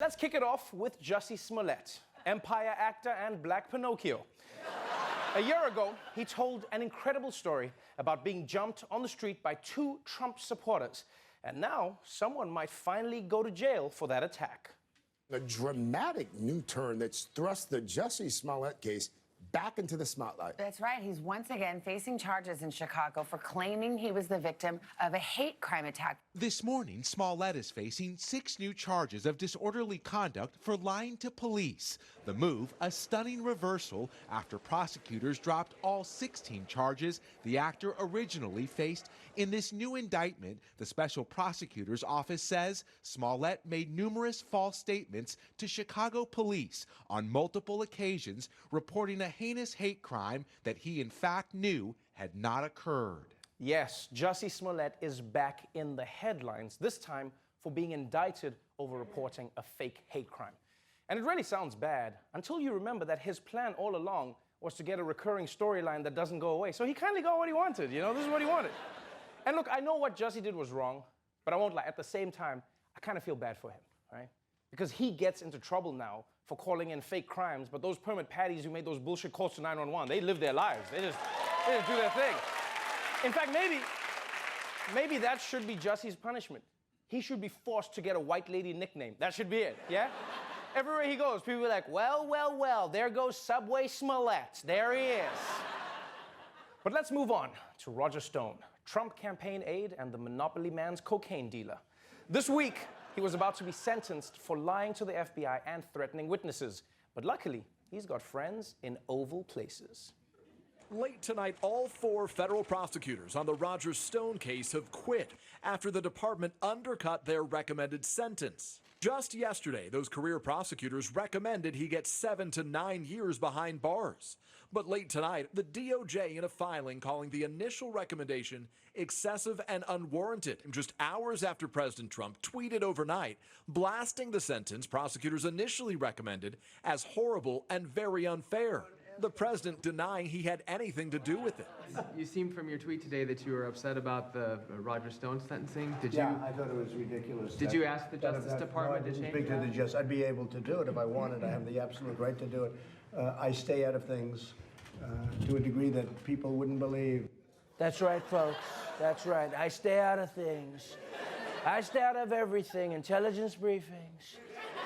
Let's kick it off with Jussie Smollett, Empire actor and Black Pinocchio. A year ago, he told an incredible story about being jumped on the street by 2 Trump supporters. And now, someone might finally go to jail for that attack. A dramatic new turn that's thrust the Jussie Smollett case back into the spotlight. That's right. He's once again facing charges in Chicago for claiming he was the victim of a hate crime attack. This morning, Smollett is facing 6 new charges of disorderly conduct for lying to police. The move, a stunning reversal after prosecutors dropped all 16 charges the actor originally faced. In this new indictment, the special prosecutor's office says Smollett made numerous false statements to Chicago police on multiple occasions, reporting a heinous hate crime that he in fact knew had not occurred. Yes, Jussie Smollett is back in the headlines, this time for being indicted over reporting a fake hate crime. And it really sounds bad until you remember that his plan all along was to get a recurring storyline that doesn't go away. So he kind of got what he wanted, you know, this is what he wanted. And look, I know what Jussie did was wrong, but I won't lie, at the same time, I kind of feel bad for him, right? Because he gets into trouble now for calling in fake crimes, but those permit patties who made those bullshit calls to 911, they live their lives. They just do their thing. In fact, maybe that should be Jussie's punishment. He should be forced to get a white lady nickname. That should be it, yeah? Everywhere he goes, people are like, well, there goes Subway Smollett. There he is. But let's move on to Roger Stone, Trump campaign aide and the Monopoly man's cocaine dealer. This week, he was about to be sentenced for lying to the FBI and threatening witnesses. But luckily, he's got friends in oval places. Late tonight, all 4 federal prosecutors on the Roger Stone case have quit after the department undercut their recommended sentence. Just yesterday, those career prosecutors recommended he get 7 to 9 years behind bars. But late tonight, the DOJ in a filing calling the initial recommendation excessive and unwarranted, just hours after President Trump tweeted overnight, blasting the sentence prosecutors initially recommended as horrible and very unfair. The president denying he had anything to do with it. You seem from your tweet today that you were upset about the Roger Stone sentencing. Did you? Yeah, I thought it was ridiculous. Did you ask the Justice Department to change speak to the Justice. I'd be able to do it if I wanted. I have the absolute right to do it. I stay out of things to a degree that people wouldn't believe. That's right, folks. That's right. I stay out of things. I stay out of everything. Intelligence briefings,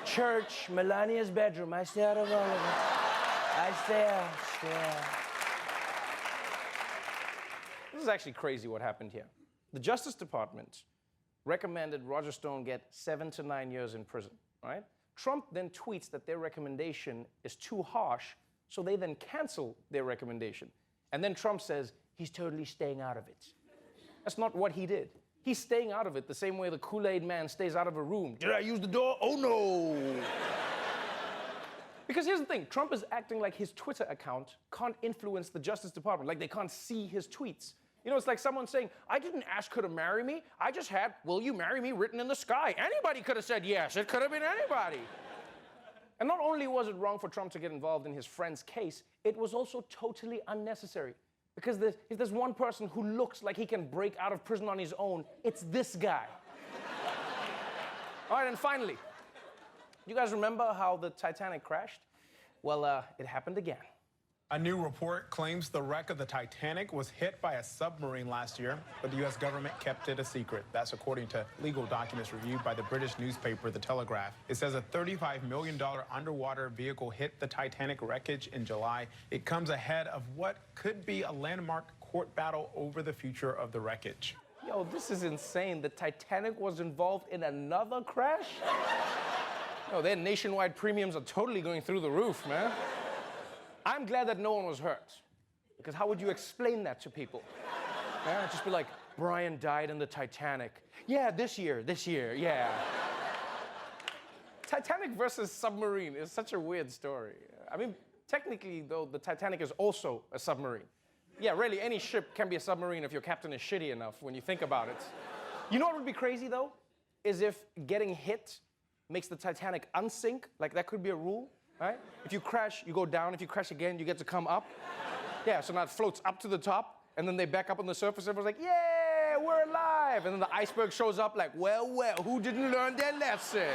church, Melania's bedroom. I stay out of all of it. I stay out. This is actually crazy what happened here. The Justice Department recommended Roger Stone get 7 to 9 years in prison, right? Trump then tweets that their recommendation is too harsh, so they then cancel their recommendation. And then Trump says he's totally staying out of it. That's not what he did. He's staying out of it the same way the Kool-Aid man stays out of a room. Did I use the door? Oh, no. Because here's the thing, Trump is acting like his Twitter account can't influence the Justice Department, like they can't see his tweets. You know, it's like someone saying, I didn't ask her to marry me, I just had, will you marry me written in the sky. Anybody could have said yes, it could have been anybody. And not only was it wrong for Trump to get involved in his friend's case, it was also totally unnecessary. Because if there's one person who looks like he can break out of prison on his own, it's this guy. All right, and finally, you guys remember how the Titanic crashed? Well, it happened again. A new report claims the wreck of the Titanic was hit by a submarine last year, but the U.S. government kept it a secret. That's according to legal documents reviewed by the British newspaper The Telegraph. It says a $35 million underwater vehicle hit the Titanic wreckage in July. It comes ahead of what could be a landmark court battle over the future of the wreckage. Yo, this is insane. The Titanic was involved in another crash? No, their nationwide premiums are totally going through the roof, man. I'm glad that no one was hurt, because how would you explain that to people? Yeah, just be like, Brian died in the Titanic. Yeah, this year, yeah. Titanic versus Submarine is such a weird story. I mean, technically, though, the Titanic is also a submarine. Yeah, really, any ship can be a submarine if your captain is shitty enough when you think about it. You know what would be crazy, though? Is if getting hit makes the Titanic unsink. Like, that could be a rule, right? If you crash, you go down. If you crash again, you get to come up. Yeah, so now it floats up to the top, and then they back up on the surface. Everyone's like, yeah, we're alive. And then the iceberg shows up like, well, who didn't learn their lesson?